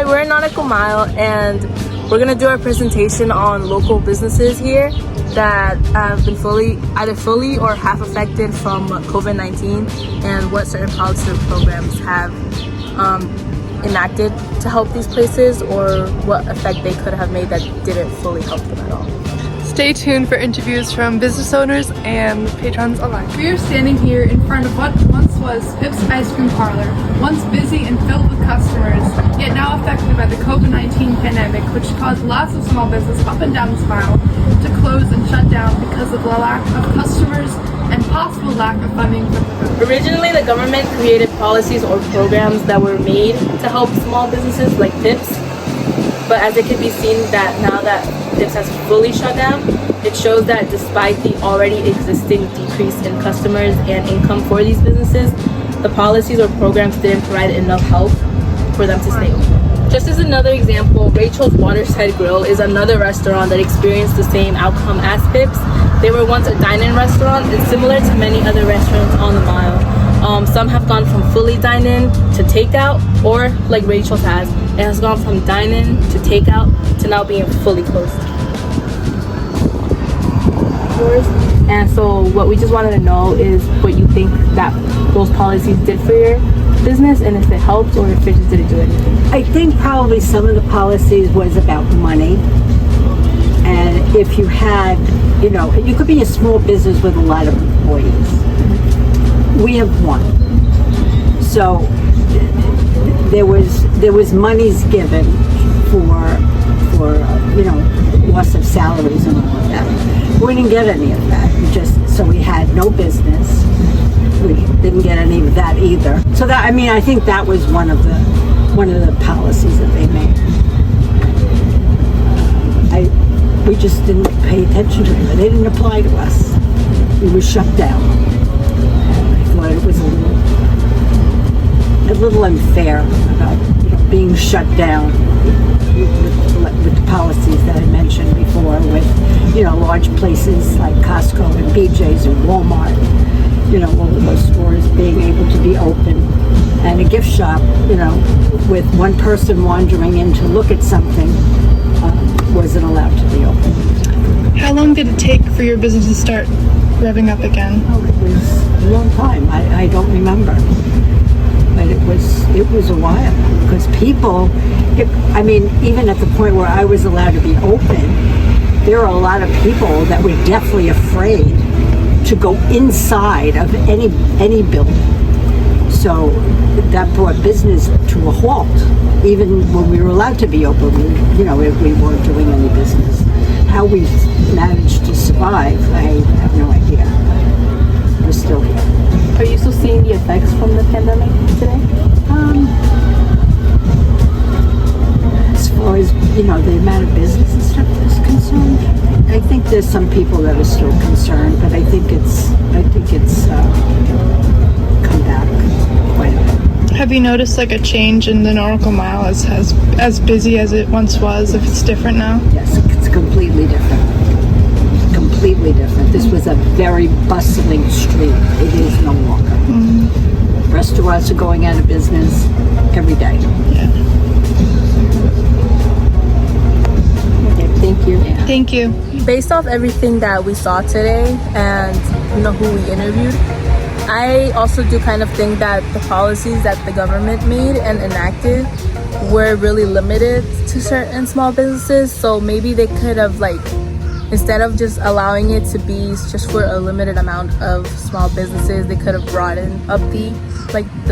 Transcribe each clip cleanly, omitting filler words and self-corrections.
Hi, we're in Nautical Mile, and we're going to do our presentation on local businesses here that have been either fully or half affected from COVID-19 and what certain policies or programs have enacted to help these places, or what effect they could have made that didn't fully help them at all. Stay tuned for interviews from business owners and patrons alike. We are standing here in front of what once was Pip's Ice Cream Parlor, once busy and filled with customers, yet now affected by the COVID-19 pandemic, which caused lots of small business up and down this mile to close and shut down because of the lack of customers and possible lack of funding from the government. Originally, the government created policies or programs that were made to help small businesses like Pips, but as it can be seen that now that Pips has fully shut down, it shows that despite the already existing decrease in customers and income for these businesses, the policies or programs didn't provide enough help for them to stay open. Just as another example, Rachel's Waterside Grill is another restaurant that experienced the same outcome as Pips. They were once a dine-in restaurant and similar to many other restaurants on the mile. Some have gone from fully dine-in to takeout, or like Rachel's it has gone from dine-in to takeout to now being fully closed. And so what we just wanted to know is what you think that those policies did for your business, and if it helped or if it just didn't do anything. I think probably some of the policies was about money. And if you had, you could be a small business with a lot of employees. We have one. So there was monies given for loss of salaries and all of that. We didn't get any of that. So we had no business. We didn't get any of that either. So that, I think that was one of the policies that they made. We just didn't pay attention to them. They didn't apply to us. We were shut down. I thought it was a little unfair about being shut down with the policies that I mentioned before, with large places like Costco and BJ's and Walmart, all of those stores being able to be open, and a gift shop, with one person wandering in to look at something, wasn't allowed to be open. How long did it take for your business to start revving up again? Oh, it was a long time. I don't remember. But it was a while, because people, even at the point where I was allowed to be open, there are a lot of people that were definitely afraid to go inside of any building. So that brought business to a halt. Even when we were allowed to be open, we weren't doing any business. How we managed to survive, I have no idea. We're still here. Are you still seeing the effects from the pandemic today? As far as the amount of business and stuff is concerned, I think there's some people that are still concerned, but I think it's come back quite a bit. Have you noticed a change in the Nautical Mile as busy as it once was? If it's different now? Yes, it's completely different. Completely different. This was a very bustling street. It is no longer. Mm-hmm. Restaurants are going out of business every day. Yeah. Okay, thank you. Yeah. Thank you. Based off everything that we saw today and who we interviewed, I also do kind of think that the policies that the government made and enacted were really limited to certain small businesses. So maybe they could have instead of just allowing it to be just for a limited amount of small businesses, they could have broadened up the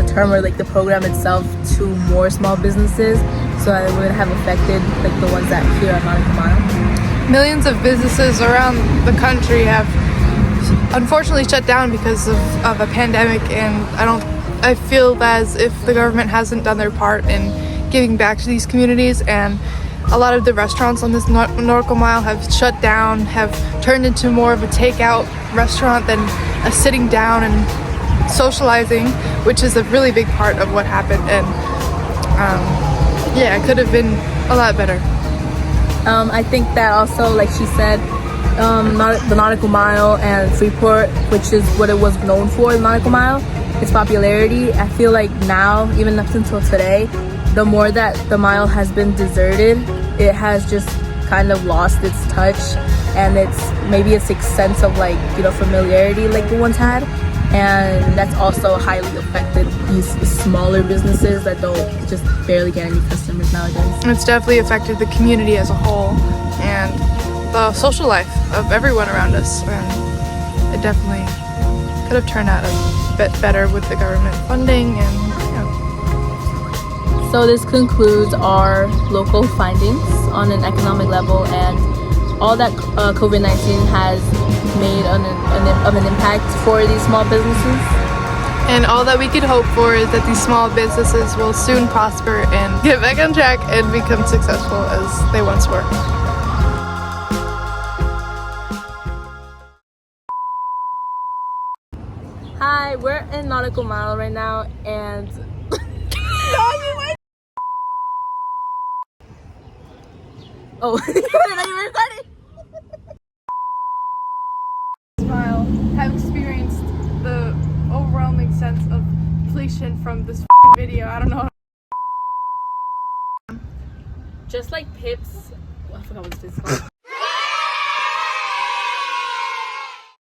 term or the program itself to more small businesses, so that it would have affected the ones that here at Nautical Mile. Millions of businesses around the country have unfortunately shut down because of a pandemic, and I feel as if the government hasn't done their part in giving back to these communities, and a lot of the restaurants on this Nautical Mile have shut down, have turned into more of a takeout restaurant than a sitting down and socializing, which is a really big part of what happened. And it could have been a lot better. I think that also, like she said, the Nautical Mile and Freeport, which is what it was known for, the Nautical Mile, its popularity, I feel like now, even up until today, the more that the mile has been deserted, it has just kind of lost its touch, and it's maybe a sense of like, you know, familiarity like it once had, and that's also highly affected these smaller businesses that don't just barely get any customers nowadays. It's definitely affected the community as a whole and the social life of everyone around us, and it definitely could have turned out a bit better with the government funding. And so this concludes our local findings on an economic level and all that COVID-19 has made of an impact for these small businesses. And all that we could hope for is that these small businesses will soon prosper and get back on track and become successful as they once were. Hi, we're in Nautical Mile right now, and oh, are you recording? Smile have experienced the overwhelming sense of depletion from this video. I don't know. Just like Pips, I forgot what this is called.